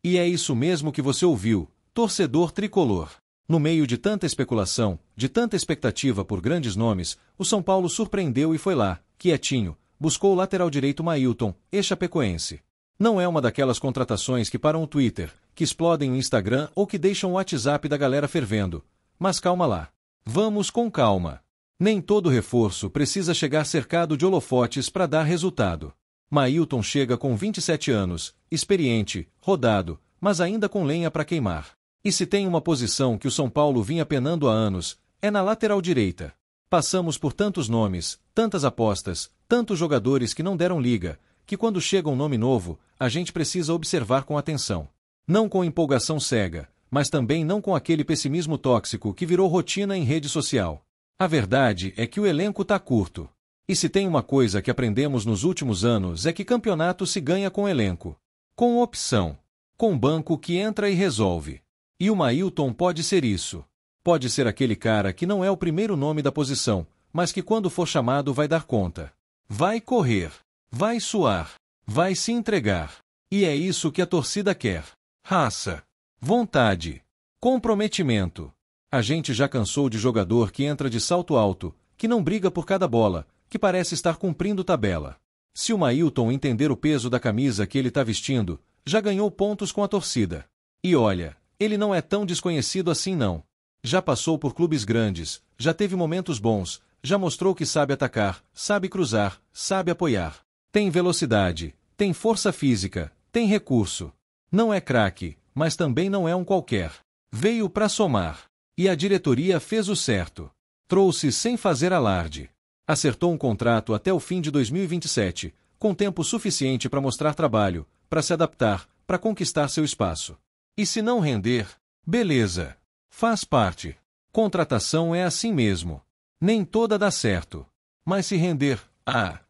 E é isso mesmo que você ouviu, torcedor tricolor. No meio de tanta especulação, de tanta expectativa por grandes nomes, o São Paulo surpreendeu e foi lá, quietinho, buscou o lateral direito Mailton, ex-chapecoense. Não é uma daquelas contratações que param o Twitter, que explodem o Instagram ou que deixam o WhatsApp da galera fervendo. Mas calma lá. Vamos com calma. Nem todo reforço precisa chegar cercado de holofotes para dar resultado. Mailton chega com 27 anos, experiente, rodado, mas ainda com lenha para queimar. E se tem uma posição que o São Paulo vinha penando há anos, é na lateral direita. Passamos por tantos nomes, tantas apostas, tantos jogadores que não deram liga, que quando chega um nome novo, a gente precisa observar com atenção. Não com empolgação cega, mas também não com aquele pessimismo tóxico que virou rotina em rede social. A verdade é que o elenco tá curto. E se tem uma coisa que aprendemos nos últimos anos é que campeonato se ganha com elenco. Com opção. Com banco que entra e resolve. E o Mailton pode ser isso. Pode ser aquele cara que não é o primeiro nome da posição, mas que quando for chamado vai dar conta. Vai correr. Vai suar. Vai se entregar. E é isso que a torcida quer. Raça. Vontade. Comprometimento. A gente já cansou de jogador que entra de salto alto, que não briga por cada bola, que parece estar cumprindo tabela. Se o Mailton entender o peso da camisa que ele está vestindo, já ganhou pontos com a torcida. E olha, ele não é tão desconhecido assim não. Já passou por clubes grandes, já teve momentos bons, já mostrou que sabe atacar, sabe cruzar, sabe apoiar. Tem velocidade, tem força física, tem recurso. Não é craque, mas também não é um qualquer. Veio para somar. E a diretoria fez o certo. Trouxe sem fazer alarde. Acertou um contrato até o fim de 2027, com tempo suficiente para mostrar trabalho, para se adaptar, para conquistar seu espaço. E se não render, beleza. Faz parte. Contratação é assim mesmo. Nem toda dá certo. Mas se render,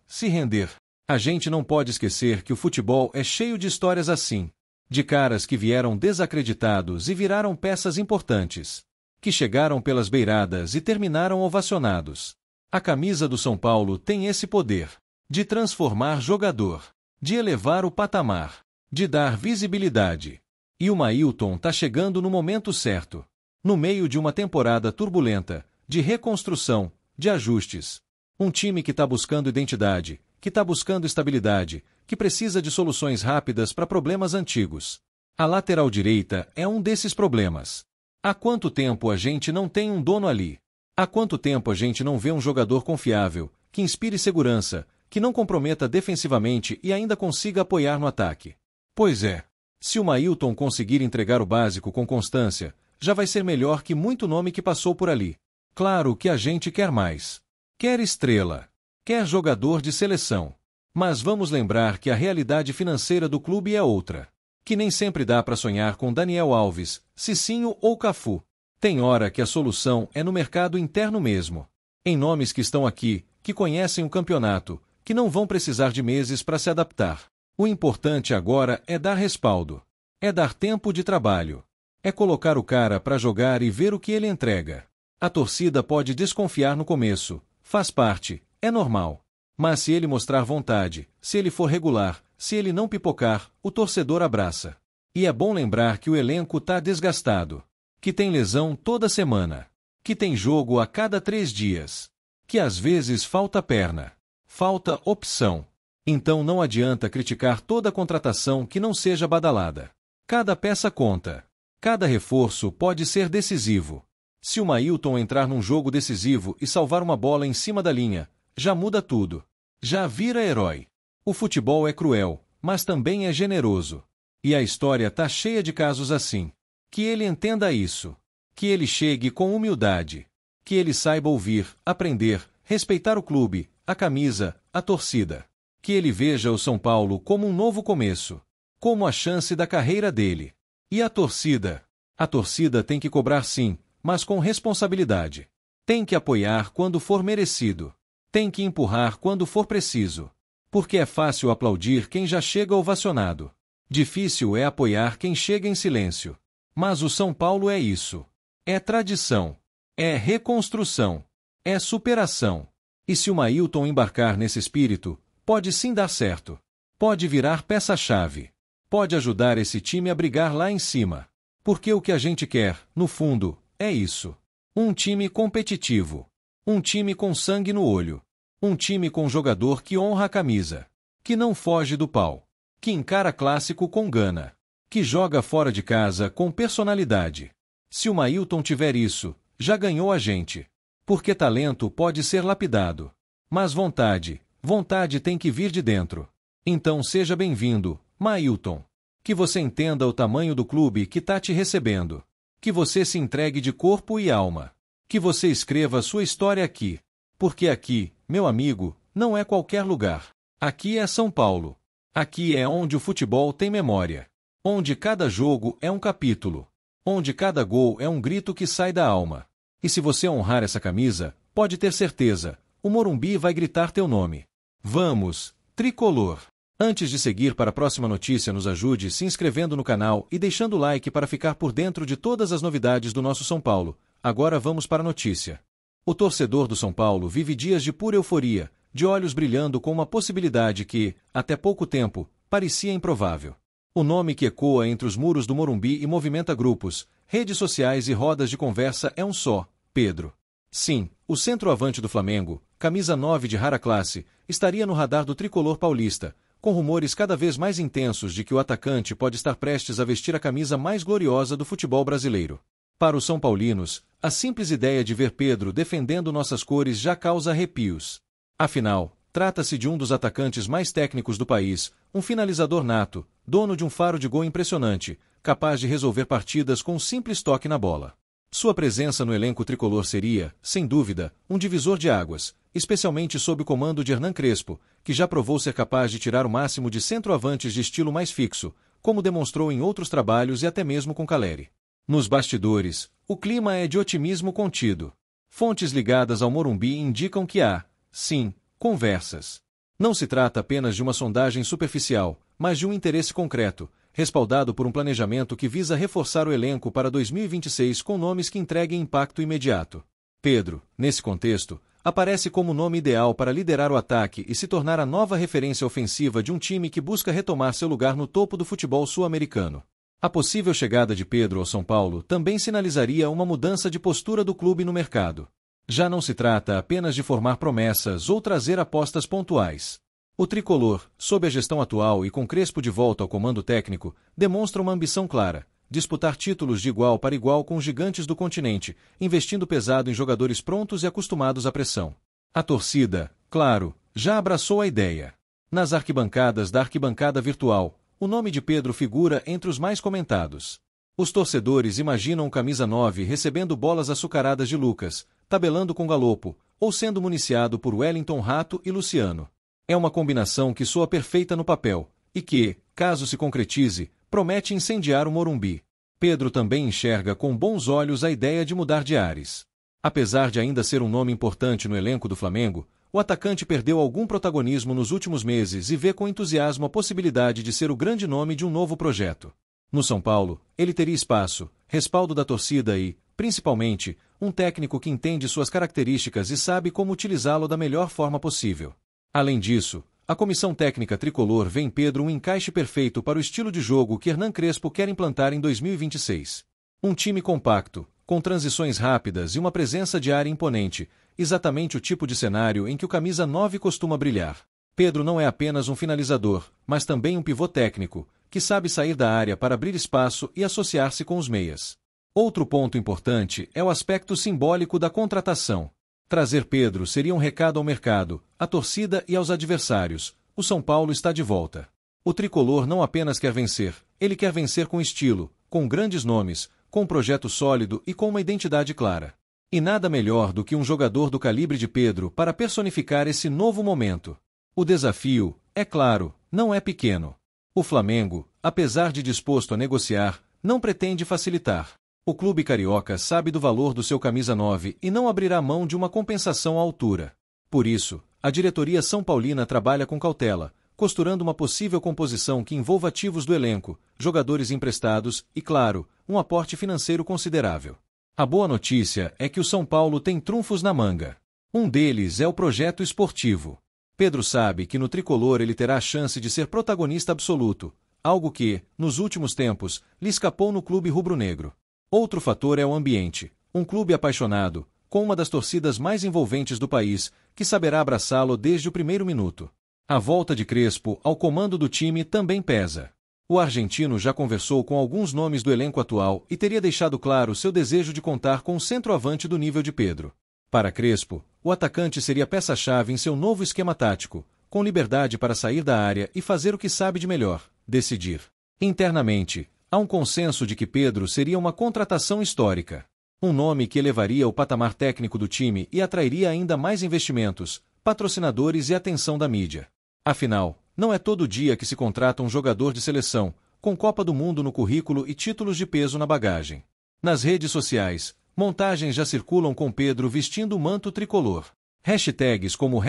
se render. A gente não pode esquecer que o futebol é cheio de histórias assim. De caras que vieram desacreditados e viraram peças importantes. Que chegaram pelas beiradas e terminaram ovacionados. A camisa do São Paulo tem esse poder. De transformar jogador. De elevar o patamar. De dar visibilidade. E o Mailton tá chegando no momento certo. No meio de uma temporada turbulenta, de reconstrução, de ajustes. Um time que tá buscando identidade, que tá buscando estabilidade, que precisa de soluções rápidas para problemas antigos. A lateral direita é um desses problemas. Há quanto tempo a gente não tem um dono ali? Há quanto tempo a gente não vê um jogador confiável, que inspire segurança, que não comprometa defensivamente e ainda consiga apoiar no ataque? Pois é. Se o Mailton conseguir entregar o básico com constância, já vai ser melhor que muito nome que passou por ali. Claro que a gente quer mais. Quer estrela. Quer jogador de seleção. Mas vamos lembrar que a realidade financeira do clube é outra. Que nem sempre dá para sonhar com Daniel Alves, Cicinho ou Cafu. Tem hora que a solução é no mercado interno mesmo. Em nomes que estão aqui, que conhecem o campeonato, que não vão precisar de meses para se adaptar. O importante agora é dar respaldo. É dar tempo de trabalho. É colocar o cara para jogar e ver o que ele entrega. A torcida pode desconfiar no começo. Faz parte, é normal. Mas se ele mostrar vontade, se ele for regular, se ele não pipocar, o torcedor abraça. E é bom lembrar que o elenco tá desgastado. Que tem lesão toda semana. Que tem jogo a cada 3 dias. Que às vezes falta perna. Falta opção. Então não adianta criticar toda contratação que não seja badalada. Cada peça conta. Cada reforço pode ser decisivo. Se o Mailton entrar num jogo decisivo e salvar uma bola em cima da linha, já muda tudo. Já vira herói. O futebol é cruel, mas também é generoso. E a história tá cheia de casos assim. Que ele entenda isso. Que ele chegue com humildade. Que ele saiba ouvir, aprender, respeitar o clube, a camisa, a torcida. Que ele veja o São Paulo como um novo começo. Como a chance da carreira dele. E a torcida? A torcida tem que cobrar sim, mas com responsabilidade. Tem que apoiar quando for merecido. Tem que empurrar quando for preciso. Porque é fácil aplaudir quem já chega ovacionado. Difícil é apoiar quem chega em silêncio. Mas o São Paulo é isso. É tradição. É reconstrução. É superação. E se o Mailton embarcar nesse espírito, pode sim dar certo. Pode virar peça-chave. Pode ajudar esse time a brigar lá em cima. Porque o que a gente quer, no fundo, é isso. Um time competitivo. Um time com sangue no olho. Um time com jogador que honra a camisa. Que não foge do pau. Que encara clássico com gana. Que joga fora de casa com personalidade. Se o Mailton tiver isso, já ganhou a gente. Porque talento pode ser lapidado. Mas vontade tem que vir de dentro. Então seja bem-vindo, Mailton. Que você entenda o tamanho do clube que tá te recebendo. Que você se entregue de corpo e alma. Que você escreva sua história aqui. Porque aqui, meu amigo, não é qualquer lugar. Aqui é São Paulo. Aqui é onde o futebol tem memória. Onde cada jogo é um capítulo. Onde cada gol é um grito que sai da alma. E se você honrar essa camisa, pode ter certeza, o Morumbi vai gritar teu nome. Vamos, Tricolor! Antes de seguir para a próxima notícia, nos ajude se inscrevendo no canal e deixando o like para ficar por dentro de todas as novidades do nosso São Paulo. Agora vamos para a notícia. O torcedor do São Paulo vive dias de pura euforia, de olhos brilhando com uma possibilidade que, até pouco tempo, parecia improvável. O nome que ecoa entre os muros do Morumbi e movimenta grupos, redes sociais e rodas de conversa é um só: Pedro. Sim, o centroavante do Flamengo, camisa 9 de rara classe, estaria no radar do tricolor paulista, com rumores cada vez mais intensos de que o atacante pode estar prestes a vestir a camisa mais gloriosa do futebol brasileiro. Para os são paulinos, a simples ideia de ver Pedro defendendo nossas cores já causa arrepios. Afinal, trata-se de um dos atacantes mais técnicos do país, um finalizador nato, dono de um faro de gol impressionante, capaz de resolver partidas com um simples toque na bola. Sua presença no elenco tricolor seria, sem dúvida, um divisor de águas, especialmente sob o comando de Hernan Crespo, que já provou ser capaz de tirar o máximo de centroavantes de estilo mais fixo, como demonstrou em outros trabalhos e até mesmo com Caleri. Nos bastidores, o clima é de otimismo contido. Fontes ligadas ao Morumbi indicam que há, sim, conversas. Não se trata apenas de uma sondagem superficial, mas de um interesse concreto, respaldado por um planejamento que visa reforçar o elenco para 2026 com nomes que entreguem impacto imediato. Pedro, nesse contexto, aparece como o nome ideal para liderar o ataque e se tornar a nova referência ofensiva de um time que busca retomar seu lugar no topo do futebol sul-americano. A possível chegada de Pedro ao São Paulo também sinalizaria uma mudança de postura do clube no mercado. Já não se trata apenas de formar promessas ou trazer apostas pontuais. O tricolor, sob a gestão atual e com Crespo de volta ao comando técnico, demonstra uma ambição clara: disputar títulos de igual para igual com os gigantes do continente, investindo pesado em jogadores prontos e acostumados à pressão. A torcida, claro, já abraçou a ideia. Nas arquibancadas da arquibancada virtual, o nome de Pedro figura entre os mais comentados. Os torcedores imaginam o camisa 9 recebendo bolas açucaradas de Lucas, tabelando com Galopo, ou sendo municiado por Wellington Rato e Luciano. É uma combinação que soa perfeita no papel, e que, caso se concretize, promete incendiar o Morumbi. Pedro também enxerga com bons olhos a ideia de mudar de ares. Apesar de ainda ser um nome importante no elenco do Flamengo, o atacante perdeu algum protagonismo nos últimos meses e vê com entusiasmo a possibilidade de ser o grande nome de um novo projeto. No São Paulo, ele teria espaço, respaldo da torcida e, principalmente, um técnico que entende suas características e sabe como utilizá-lo da melhor forma possível. Além disso, a comissão técnica tricolor vê em Pedro um encaixe perfeito para o estilo de jogo que Hernan Crespo quer implantar em 2026. Um time compacto, com transições rápidas e uma presença de área imponente, exatamente o tipo de cenário em que o camisa 9 costuma brilhar. Pedro não é apenas um finalizador, mas também um pivô técnico, que sabe sair da área para abrir espaço e associar-se com os meias. Outro ponto importante é o aspecto simbólico da contratação. Trazer Pedro seria um recado ao mercado, à torcida e aos adversários: o São Paulo está de volta. O tricolor não apenas quer vencer, ele quer vencer com estilo, com grandes nomes, com um projeto sólido e com uma identidade clara. E nada melhor do que um jogador do calibre de Pedro para personificar esse novo momento. O desafio, é claro, não é pequeno. O Flamengo, apesar de disposto a negociar, não pretende facilitar. O clube carioca sabe do valor do seu camisa 9 e não abrirá mão de uma compensação à altura. Por isso, a diretoria são paulina trabalha com cautela, costurando uma possível composição que envolva ativos do elenco, jogadores emprestados e, claro, um aporte financeiro considerável. A boa notícia é que o São Paulo tem trunfos na manga. Um deles é o projeto esportivo. Pedro sabe que no tricolor ele terá a chance de ser protagonista absoluto, algo que, nos últimos tempos, lhe escapou no clube rubro-negro. Outro fator é o ambiente, um clube apaixonado, com uma das torcidas mais envolventes do país, que saberá abraçá-lo desde o primeiro minuto. A volta de Crespo ao comando do time também pesa. O argentino já conversou com alguns nomes do elenco atual e teria deixado claro seu desejo de contar com um centroavante do nível de Pedro. Para Crespo, o atacante seria peça-chave em seu novo esquema tático, com liberdade para sair da área e fazer o que sabe de melhor, decidir. Internamente, há um consenso de que Pedro seria uma contratação histórica. Um nome que elevaria o patamar técnico do time e atrairia ainda mais investimentos, patrocinadores e atenção da mídia. Afinal, não é todo dia que se contrata um jogador de seleção, com Copa do Mundo no currículo e títulos de peso na bagagem. Nas redes sociais, montagens já circulam com Pedro vestindo o manto tricolor. Hashtags como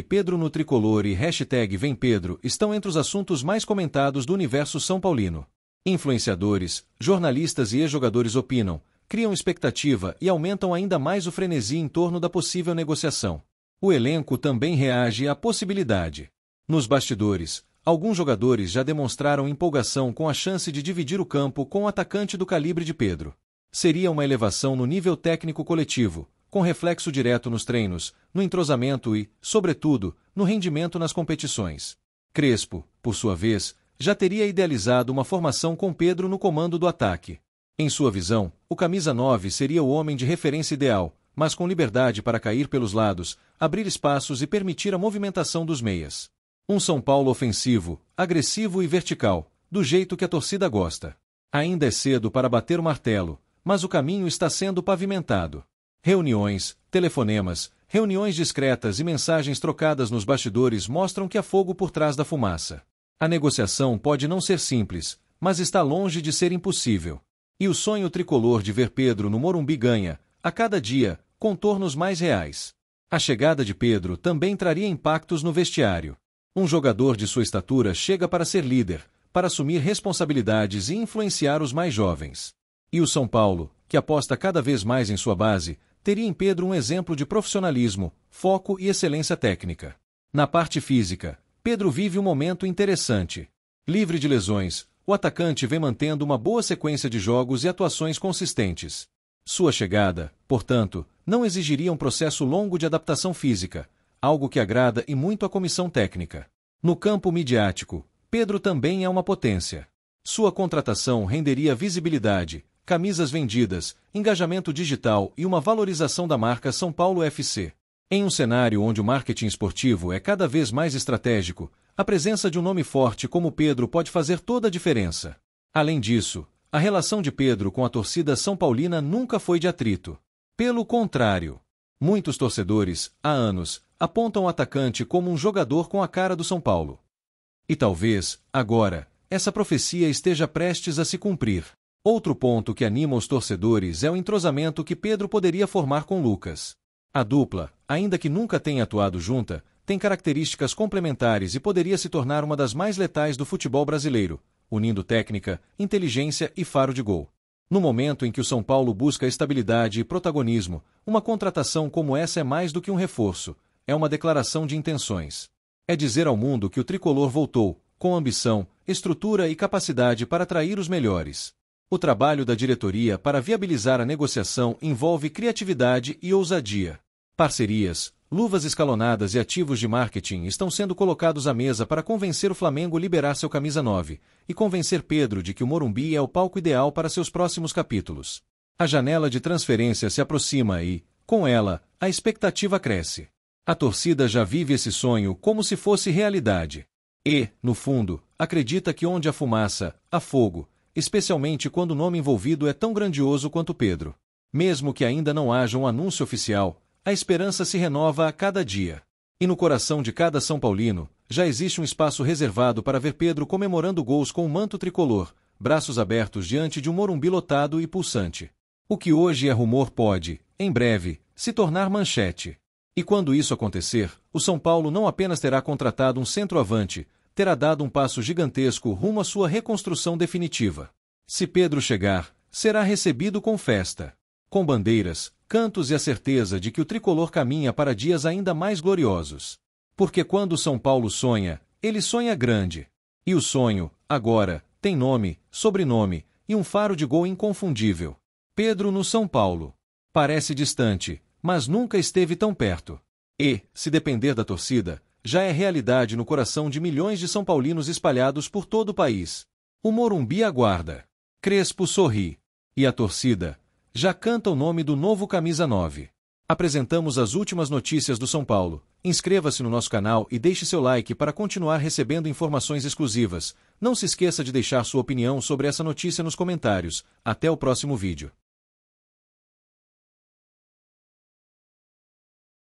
#Pedro no Tricolor e #VemPedro estão entre os assuntos mais comentados do universo são paulino. Influenciadores, jornalistas e ex-jogadores opinam, criam expectativa e aumentam ainda mais o frenesi em torno da possível negociação. O elenco também reage à possibilidade. Nos bastidores, alguns jogadores já demonstraram empolgação com a chance de dividir o campo com o atacante do calibre de Pedro. Seria uma elevação no nível técnico coletivo, com reflexo direto nos treinos, no entrosamento e, sobretudo, no rendimento nas competições. Crespo, por sua vez, já teria idealizado uma formação com Pedro no comando do ataque. Em sua visão, o camisa 9 seria o homem de referência ideal, mas com liberdade para cair pelos lados, abrir espaços e permitir a movimentação dos meias. Um São Paulo ofensivo, agressivo e vertical, do jeito que a torcida gosta. Ainda é cedo para bater o martelo, mas o caminho está sendo pavimentado. Reuniões, telefonemas, reuniões discretas e mensagens trocadas nos bastidores mostram que há fogo por trás da fumaça. A negociação pode não ser simples, mas está longe de ser impossível. E o sonho tricolor de ver Pedro no Morumbi ganha, a cada dia, contornos mais reais. A chegada de Pedro também traria impactos no vestiário. Um jogador de sua estatura chega para ser líder, para assumir responsabilidades e influenciar os mais jovens. E o São Paulo, que aposta cada vez mais em sua base, teria em Pedro um exemplo de profissionalismo, foco e excelência técnica. Na parte física, Pedro vive um momento interessante. Livre de lesões, o atacante vem mantendo uma boa sequência de jogos e atuações consistentes. Sua chegada, portanto, não exigiria um processo longo de adaptação física, algo que agrada e muito à comissão técnica. No campo midiático, Pedro também é uma potência. Sua contratação renderia visibilidade, camisas vendidas, engajamento digital e uma valorização da marca São Paulo FC. Em um cenário onde o marketing esportivo é cada vez mais estratégico, a presença de um nome forte como Pedro pode fazer toda a diferença. Além disso, a relação de Pedro com a torcida são paulina nunca foi de atrito. Pelo contrário, muitos torcedores, há anos, apontam o atacante como um jogador com a cara do São Paulo. E talvez, agora, essa profecia esteja prestes a se cumprir. Outro ponto que anima os torcedores é o entrosamento que Pedro poderia formar com Lucas. A dupla, ainda que nunca tenha atuado junta, tem características complementares e poderia se tornar uma das mais letais do futebol brasileiro, unindo técnica, inteligência e faro de gol. No momento em que o São Paulo busca estabilidade e protagonismo, uma contratação como essa é mais do que um reforço, é uma declaração de intenções. É dizer ao mundo que o tricolor voltou, com ambição, estrutura e capacidade para atrair os melhores. O trabalho da diretoria para viabilizar a negociação envolve criatividade e ousadia. Parcerias, luvas escalonadas e ativos de marketing estão sendo colocados à mesa para convencer o Flamengo a liberar seu camisa 9 e convencer Pedro de que o Morumbi é o palco ideal para seus próximos capítulos. A janela de transferência se aproxima e, com ela, a expectativa cresce. A torcida já vive esse sonho como se fosse realidade. E, no fundo, acredita que onde há fumaça, há fogo, especialmente quando o nome envolvido é tão grandioso quanto Pedro. Mesmo que ainda não haja um anúncio oficial, a esperança se renova a cada dia. E no coração de cada São Paulino, já existe um espaço reservado para ver Pedro comemorando gols com o manto tricolor, braços abertos diante de um Morumbi lotado e pulsante. O que hoje é rumor pode, em breve, se tornar manchete. E quando isso acontecer, o São Paulo não apenas terá contratado um centroavante, terá dado um passo gigantesco rumo à sua reconstrução definitiva. Se Pedro chegar, será recebido com festa, com bandeiras, cantos e a certeza de que o tricolor caminha para dias ainda mais gloriosos. Porque quando o São Paulo sonha, ele sonha grande. E o sonho, agora, tem nome, sobrenome e um faro de gol inconfundível. Pedro no São Paulo. Parece distante, mas nunca esteve tão perto. E, se depender da torcida, já é realidade no coração de milhões de São Paulinos espalhados por todo o país. O Morumbi aguarda. Crespo sorri. E a torcida já canta o nome do novo camisa 9. Apresentamos as últimas notícias do São Paulo. Inscreva-se no nosso canal e deixe seu like para continuar recebendo informações exclusivas. Não se esqueça de deixar sua opinião sobre essa notícia nos comentários. Até o próximo vídeo.